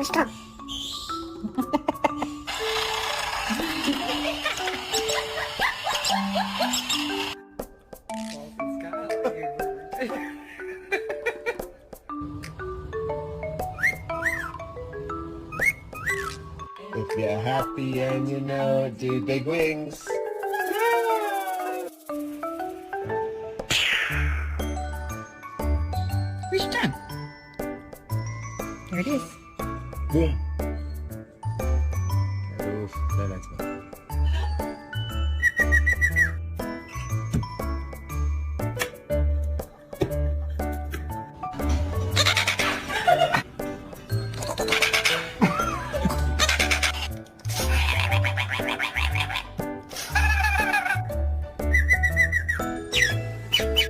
Stop. If you're happy and you know it, do big wings. Where's John? There it is. Boom. Oof, relax.